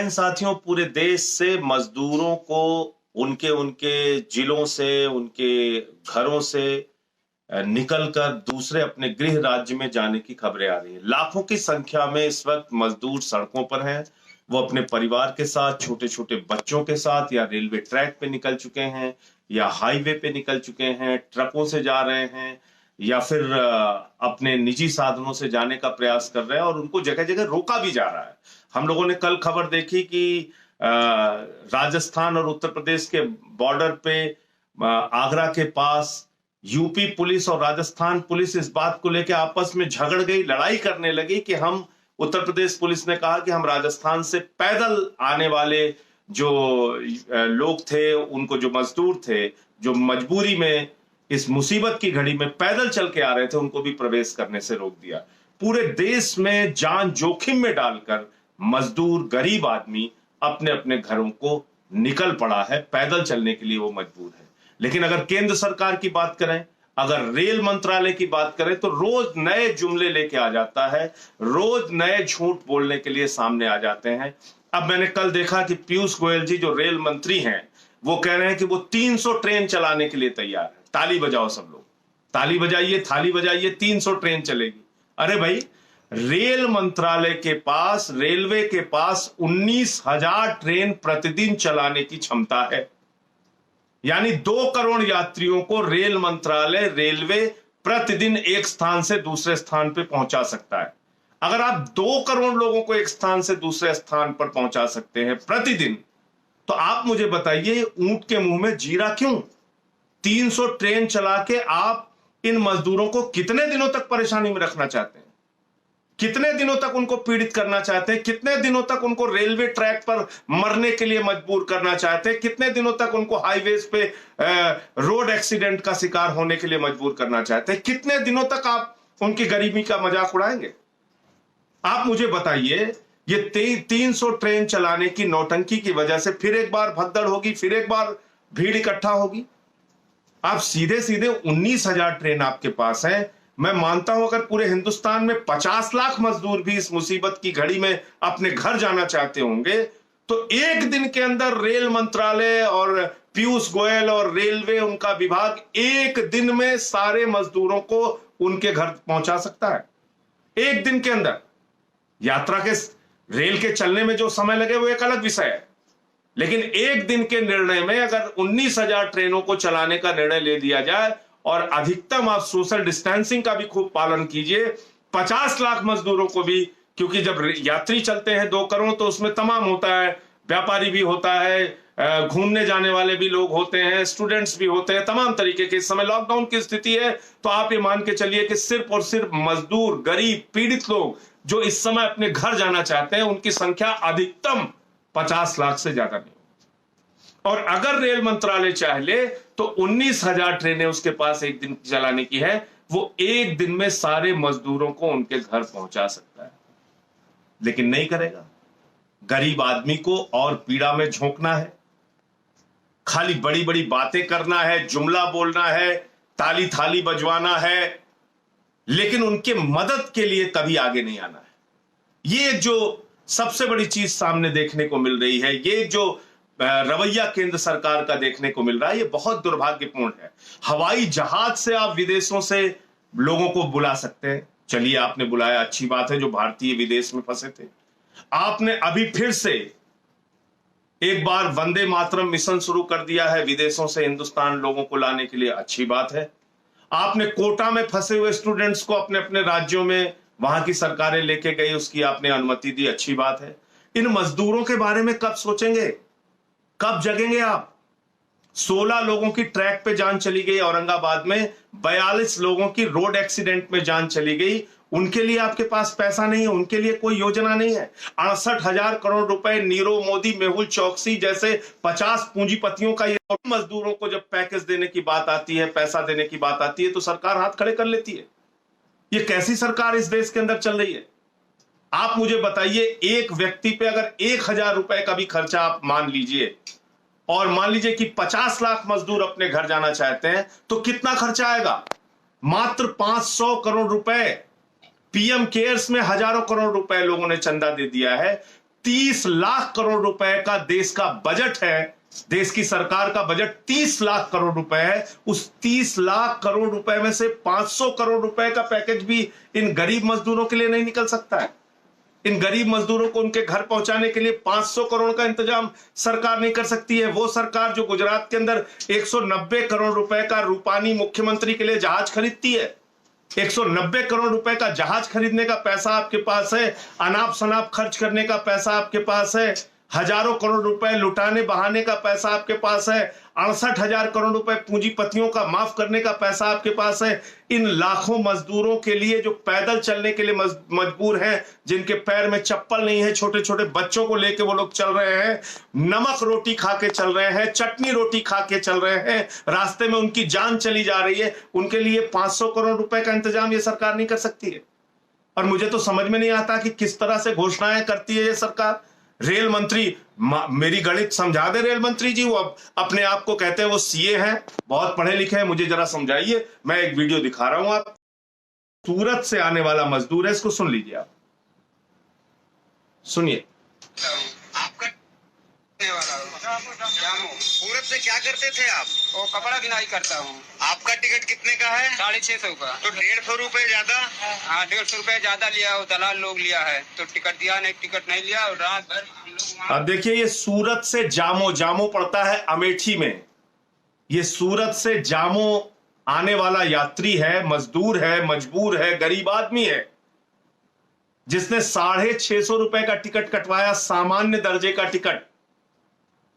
बहन साथियों, पूरे देश से मजदूरों को उनके उनके जिलों से, उनके घरों से निकलकर दूसरे अपने गृह राज्य में जाने की खबरें आ रही हैं। लाखों की संख्या में इस वक्त मजदूर सड़कों पर हैं। वो अपने परिवार के साथ, छोटे छोटे बच्चों के साथ या रेलवे ट्रैक पे निकल चुके हैं, या हाईवे पे निकल चुके हैं, ट्रकों से जा रहे हैं, या फिर अपने निजी साधनों से जाने का प्रयास कर रहे हैं, और उनको जगह जगह रोका भी जा रहा है। हम लोगों ने कल खबर देखी कि राजस्थान और उत्तर प्रदेश के बॉर्डर पे आगरा के पास यूपी पुलिस और राजस्थान पुलिस इस बात को लेकर आपस में झगड़ गई, लड़ाई करने लगी कि हम, उत्तर प्रदेश पुलिस ने कहा कि हम राजस्थान से पैदल आने वाले जो लोग थे, उनको, जो मजदूर थे, जो मजबूरी में इस मुसीबत की घड़ी में पैदल चल के आ रहे थे, उनको भी प्रवेश करने से रोक दिया। पूरे देश में जान जोखिम में डालकर मजदूर, गरीब आदमी अपने अपने घरों को निकल पड़ा है, पैदल चलने के लिए वो मजबूर है। लेकिन अगर केंद्र सरकार की बात करें, अगर रेल मंत्रालय की बात करें, तो रोज नए जुमले लेके आ जाता है, रोज नए झूठ बोलने के लिए सामने आ जाते हैं। अब मैंने कल देखा कि पीयूष गोयल जी, जो रेल मंत्री हैं, वो कह रहे हैं कि वो 300 ट्रेन चलाने के लिए तैयार है। ताली बजाओ सब लोग, ताली बजाइए, थाली बजाइए, 300 ट्रेन चलेगी। अरे भाई, रेल मंत्रालय के पास, रेलवे के पास 19,000 ट्रेन प्रतिदिन चलाने की क्षमता है। यानी 2 करोड़ यात्रियों को रेल मंत्रालय, रेलवे प्रतिदिन एक स्थान से दूसरे स्थान पर पहुंचा सकता है। अगर आप 2 करोड़ लोगों को एक स्थान से दूसरे स्थान पर पहुंचा सकते हैं प्रतिदिन, तो आप मुझे बताइए, ऊंट के मुंह में जीरा क्यों? 300 ट्रेन चला के आप इन मजदूरों को कितने दिनों तक परेशानी में रखना चाहते हैं? कितने दिनों तक उनको पीड़ित करना चाहते हैं? कितने दिनों तक उनको रेलवे ट्रैक पर मरने के लिए मजबूर करना चाहते हैं? कितने दिनों तक उनको हाईवेज पे रोड एक्सीडेंट का शिकार होने के लिए मजबूर करना चाहते हैं? कितने दिनों तक आप उनकी गरीबी का मजाक उड़ाएंगे? आप मुझे बताइए, ये 300 ट्रेन चलाने की नौटंकी की वजह से फिर एक बार भगदड़ होगी, फिर एक बार भीड़ इकट्ठा होगी। आप सीधे सीधे 19,000 ट्रेन आपके पास है। मैं मानता हूं अगर पूरे हिंदुस्तान में 50 लाख मजदूर भी इस मुसीबत की घड़ी में अपने घर जाना चाहते होंगे, तो एक दिन के अंदर रेल मंत्रालय और पीयूष गोयल और रेलवे, उनका विभाग, एक दिन में सारे मजदूरों को उनके घर पहुंचा सकता है। एक दिन के अंदर। यात्रा के, रेल के चलने में जो समय लगे वो एक अलग विषय है, लेकिन एक दिन के निर्णय में अगर 19,000 ट्रेनों को चलाने का निर्णय ले लिया जाए, और अधिकतम आप सोशल डिस्टेंसिंग का भी खूब पालन कीजिए, 50 लाख मजदूरों को भी, क्योंकि जब यात्री चलते हैं 2 करोड़, तो उसमें तमाम होता है, व्यापारी भी होता है, घूमने जाने वाले भी लोग होते हैं, स्टूडेंट्स भी होते हैं, तमाम तरीके के। इस समय लॉकडाउन की स्थिति है, तो आप ये मान के चलिए कि सिर्फ और सिर्फ मजदूर, गरीब, पीड़ित लोग जो इस समय अपने घर जाना चाहते हैं, उनकी संख्या अधिकतम 50 लाख से ज्यादा नहीं। और अगर रेल मंत्रालय चाहे तो 19,000 ट्रेनें उसके पास एक दिन चलाने की है, वो एक दिन में सारे मजदूरों को उनके घर पहुंचा सकता है, लेकिन नहीं करेगा। गरीब आदमी को और पीड़ा में झोंकना है, खाली बड़ी बड़ी बातें करना है, जुमला बोलना है, ताली थाली बजवाना है, लेकिन उनके मदद के लिए कभी आगे नहीं आना है। ये जो सबसे बड़ी चीज सामने देखने को मिल रही है, ये जो रवैया केंद्र सरकार का देखने को मिल रहा है, ये बहुत दुर्भाग्यपूर्ण है। हवाई जहाज से आप विदेशों से लोगों को बुला सकते हैं, चलिए आपने बुलाया, अच्छी बात है, जो भारतीय विदेश में फंसे थे। आपने अभी फिर से एक बार वंदे मातरम मिशन शुरू कर दिया है विदेशों से हिंदुस्तान लोगों को लाने के लिए, अच्छी बात है। आपने कोटा में फंसे हुए स्टूडेंट्स को अपने अपने राज्यों में, वहां की सरकारें लेके गई, उसकी आपने अनुमति दी, अच्छी बात है। इन मजदूरों के बारे में कब सोचेंगे, कब जगेंगे आप? 16 लोगों की ट्रैक पे जान चली गई औरंगाबाद में, 42 लोगों की रोड एक्सीडेंट में जान चली गई। उनके लिए आपके पास पैसा नहीं है, उनके लिए कोई योजना नहीं है। 68,000 करोड़ रुपए नीरव मोदी, मेहुल चौकसी जैसे 50 पूंजीपतियों का ये, मजदूरों को जब पैकेज देने की बात आती है, पैसा देने की बात आती है, तो सरकार हाथ खड़े कर लेती है। ये कैसी सरकार इस देश के अंदर चल रही है? आप मुझे बताइए, एक व्यक्ति पे अगर 1,000 रुपए का भी खर्चा आप मान लीजिए, और मान लीजिए कि 50 लाख मजदूर अपने घर जाना चाहते हैं, तो कितना खर्चा आएगा? मात्र 500 करोड़ रुपए। पीएम केयर्स में हजारों करोड़ रुपए लोगों ने चंदा दे दिया है। 30 लाख करोड़ रुपए का देश का बजट है, देश की सरकार का बजट 30 लाख करोड़ रुपए है। उस 30 लाख करोड़ रुपए में से 500 करोड़ रुपए का पैकेज भी इन गरीब मजदूरों के लिए नहीं निकल सकता है। इन गरीब मजदूरों को उनके घर पहुंचाने के लिए 500 करोड़ का इंतजाम सरकार नहीं कर सकती है। वो सरकार जो गुजरात के अंदर 190 करोड़ रुपए का रूपानी मुख्यमंत्री के लिए जहाज खरीदती है, 190 करोड़ रुपए का जहाज खरीदने का पैसा आपके पास है, अनाप शनाप खर्च करने का पैसा आपके पास है, हजारों करोड़ रुपए लुटाने बहाने का पैसा आपके पास है, 68,000 करोड़ रुपए पूंजीपतियों का माफ करने का पैसा आपके पास है। इन लाखों मजदूरों के लिए जो पैदल चलने के लिए मजबूर हैं, जिनके पैर में चप्पल नहीं है, छोटे छोटे बच्चों को लेके वो लोग चल रहे हैं, नमक रोटी खा के चल रहे हैं, चटनी रोटी खा के चल रहे हैं, रास्ते में उनकी जान चली जा रही है, उनके लिए 500 करोड़ रुपए का इंतजाम ये सरकार नहीं कर सकती है। और मुझे तो समझ में नहीं आता कि किस तरह से घोषणाएं करती है ये सरकार। रेल मंत्री, मेरी गणित समझा दे रेल मंत्री जी, वो अपने आप को कहते हैं वो सीए हैं, बहुत पढ़े लिखे हैं, मुझे जरा समझाइए। मैं एक वीडियो दिखा रहा हूं, आप सूरत से आने वाला मजदूर है, इसको सुन लीजिए, आप सुनिए। आपका सूरत से क्या करते थे आप? वो कपड़ा बिनाई करता हूँ। आपका टिकट कितने का है? 650 का। तो 150 रुपए ज्यादा? हाँ, 150 रुपए ज्यादा लिया, वो दलाल लोग लिया है, तो टिकट दिया नहीं, टिकट नहीं लिया, और रात भर हम लोग। अब देखिए, ये सूरत से जामो, जामो पड़ता है अमेठी में, ये सूरत से जामो आने वाला यात्री है, मजदूर है, मजबूर है, गरीब आदमी है, जिसने 650 रुपए का टिकट कटवाया, सामान्य दर्जे का टिकट।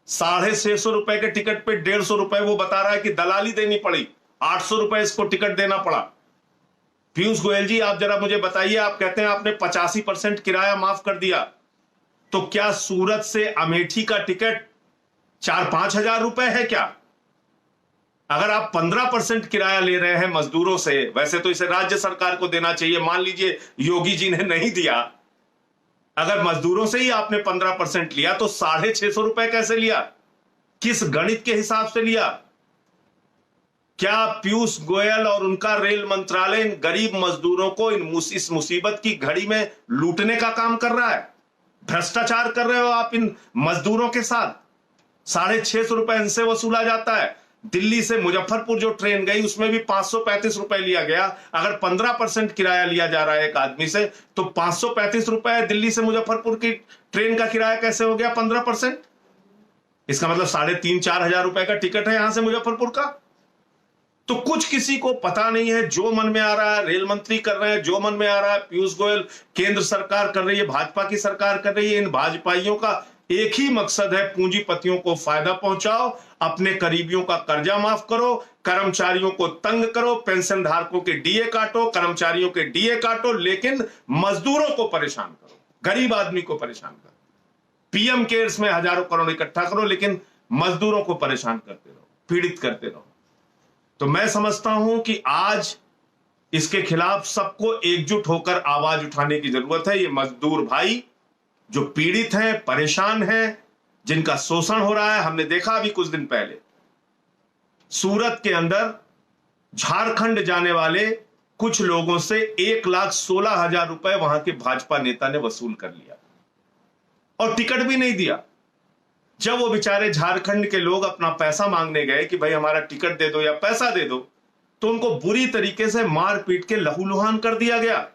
650 रुपए के टिकट पे 150 रुपए वो बता रहा है कि दलाली देनी पड़ी, 800 रुपए इसको टिकट देना पड़ा। पीयूष गोयल जी, आप जरा मुझे बताइए, आप कहते हैं आपने 85% किराया माफ कर दिया, तो क्या सूरत से अमेठी का टिकट 4-5 हजार रुपए है क्या? अगर आप 15% किराया ले रहे हैं मजदूरों से, वैसे तो इसे राज्य सरकार को देना चाहिए, मान लीजिए योगी जी ने नहीं दिया, अगर मजदूरों से ही आपने 15% लिया तो 650 रुपए कैसे लिया? किस गणित के हिसाब से लिया? क्या पीयूष गोयल और उनका रेल मंत्रालय इन गरीब मजदूरों को इस मुसीबत की घड़ी में लूटने का काम कर रहा है? भ्रष्टाचार कर रहे हो आप इन मजदूरों के साथ। 650 रुपए इनसे वसूला जाता है। दिल्ली से मुजफ्फरपुर जो ट्रेन गई उसमें भी 535 रुपए लिया गया। अगर 15% किराया लिया जा रहा है एक आदमी से, तो 535 रुपए दिल्ली से मुजफ्फरपुर की ट्रेन का किराया कैसे हो गया 15%? इसका मतलब 3,500-4 हजार रुपए का टिकट है यहां से मुजफ्फरपुर का। तो कुछ किसी को पता नहीं है, जो मन में आ रहा है रेल मंत्री कर रहे हैं, जो मन में आ रहा है पीयूष गोयल, केंद्र सरकार कर रही है, भाजपा की सरकार कर रही है। इन भाजपाइयों का एक ही मकसद है, पूंजीपतियों को फायदा पहुंचाओ, अपने करीबियों का कर्जा माफ करो, कर्मचारियों को तंग करो, पेंशन धारकों के डीए काटो, कर्मचारियों के डीए काटो, लेकिन मजदूरों को परेशान करो, गरीब आदमी को परेशान करो। पीएम केयर्स में हजारों करोड़ इकट्ठा करो, लेकिन मजदूरों को परेशान करते रहो, पीड़ित करते रहो। तो मैं समझता हूं कि आज इसके खिलाफ सबको एकजुट होकर आवाज उठाने की जरूरत है। ये मजदूर भाई जो पीड़ित हैं, परेशान हैं, जिनका शोषण हो रहा है, हमने देखा अभी कुछ दिन पहले सूरत के अंदर झारखंड जाने वाले कुछ लोगों से 1,16,000 रुपए वहां के भाजपा नेता ने वसूल कर लिया और टिकट भी नहीं दिया। जब वो बेचारे झारखंड के लोग अपना पैसा मांगने गए कि भाई हमारा टिकट दे दो या पैसा दे दो, तो उनको बुरी तरीके से मार पीट के लहूलुहान कर दिया गया।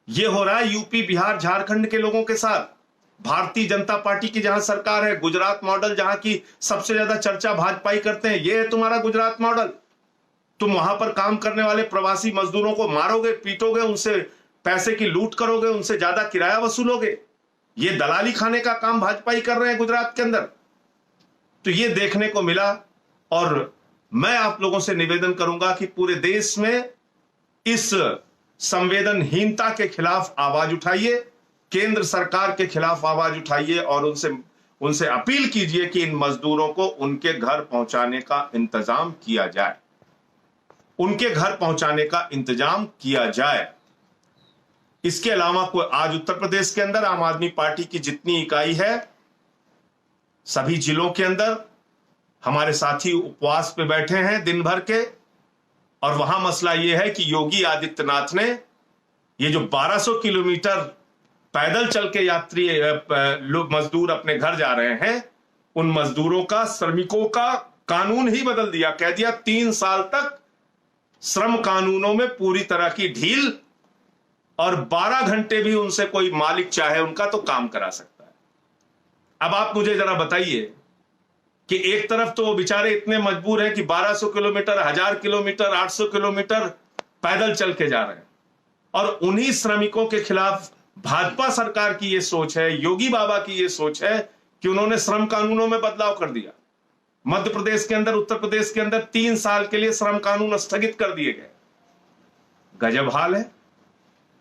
ये हो रहा है यूपी, बिहार, झारखंड के लोगों के साथ। भारतीय जनता पार्टी की जहां सरकार है, गुजरात मॉडल जहां की सबसे ज्यादा चर्चा भाजपा ही करते हैं, ये है तुम्हारा गुजरात मॉडल। तुम वहां पर काम करने वाले प्रवासी मजदूरों को मारोगे, पीटोगे, उनसे पैसे की लूट करोगे, उनसे ज्यादा किराया वसूलोगे। ये दलाली खाने का काम भाजपा ही कर रहे हैं गुजरात के अंदर। तो ये देखने को मिला, और मैं आप लोगों से निवेदन करूंगा कि पूरे देश में इस संवेदनहीनता के खिलाफ आवाज उठाइए, केंद्र सरकार के खिलाफ आवाज उठाइए और उनसे अपील कीजिए कि इन मजदूरों को उनके घर पहुंचाने का इंतजाम किया जाए, उनके घर पहुंचाने का इंतजाम किया जाए। इसके अलावा कोई आज उत्तर प्रदेश के अंदर आम आदमी पार्टी की जितनी इकाई है, सभी जिलों के अंदर हमारे साथी उपवास पे बैठे हैं दिन भर के, और वहां मसला यह है कि योगी आदित्यनाथ ने ये जो 1200 किलोमीटर पैदल चल के यात्री लोग मजदूर अपने घर जा रहे हैं, उन मजदूरों का, श्रमिकों का कानून ही बदल दिया। कह दिया 3 साल तक श्रम कानूनों में पूरी तरह की ढील, और 12 घंटे भी उनसे कोई मालिक चाहे उनका तो काम करा सकता है। अब आप मुझे जरा बताइए कि एक तरफ तो वो बेचारे इतने मजबूर हैं कि 1200 किलोमीटर, 1000 किलोमीटर, 800 किलोमीटर पैदल चल के जा रहे हैं, और उन्हीं श्रमिकों के खिलाफ भाजपा सरकार की ये सोच है, योगी बाबा की ये सोच है कि उन्होंने श्रम कानूनों में बदलाव कर दिया। मध्य प्रदेश के अंदर, उत्तर प्रदेश के अंदर 3 साल के लिए श्रम कानून स्थगित कर दिए गए। गजब हाल है।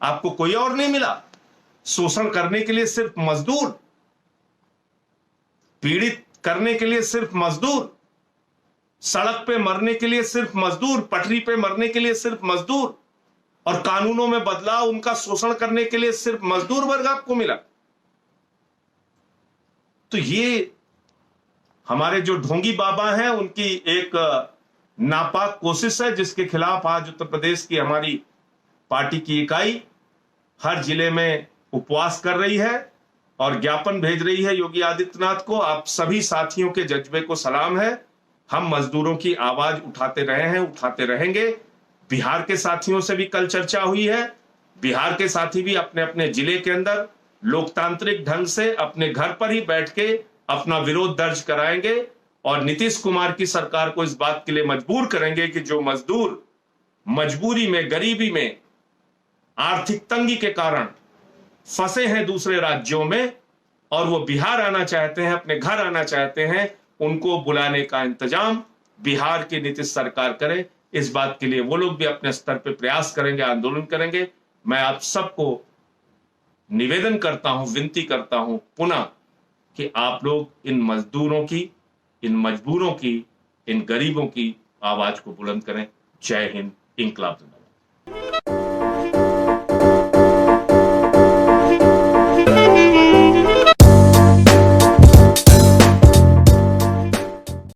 आपको कोई और नहीं मिला शोषण करने के लिए, सिर्फ मजदूर, पीड़ित करने के लिए सिर्फ मजदूर, सड़क पे मरने के लिए सिर्फ मजदूर, पटरी पे मरने के लिए सिर्फ मजदूर, और कानूनों में बदलाव, उनका शोषण करने के लिए सिर्फ मजदूर वर्ग आपको मिला। तो ये हमारे जो ढोंगी बाबा हैं उनकी एक नापाक कोशिश है, जिसके खिलाफ आज उत्तर प्रदेश की हमारी पार्टी की इकाई हर जिले में उपवास कर रही है और ज्ञापन भेज रही है योगी आदित्यनाथ को। आप सभी साथियों के जज्बे को सलाम है। हम मजदूरों की आवाज उठाते रहे हैं, उठाते रहेंगे। बिहार के साथियों से भी कल चर्चा हुई है। बिहार के साथी भी अपने अपने जिले के अंदर लोकतांत्रिक ढंग से अपने घर पर ही बैठ के अपना विरोध दर्ज कराएंगे, और नीतीश कुमार की सरकार को इस बात के लिए मजबूर करेंगे कि जो मजदूर मजबूरी में, गरीबी में, आर्थिक तंगी के कारण फंसे हैं दूसरे राज्यों में और वो बिहार आना चाहते हैं, अपने घर आना चाहते हैं, उनको बुलाने का इंतजाम बिहार की नीतीश सरकार करे। इस बात के लिए वो लोग भी अपने स्तर पर प्रयास करेंगे, आंदोलन करेंगे। मैं आप सबको निवेदन करता हूं, विनती करता हूं पुनः कि आप लोग इन मजदूरों की, इन मजबूरों की, इन गरीबों की आवाज को बुलंद करें। जय हिंद, इंकलाब जिंदाबाद।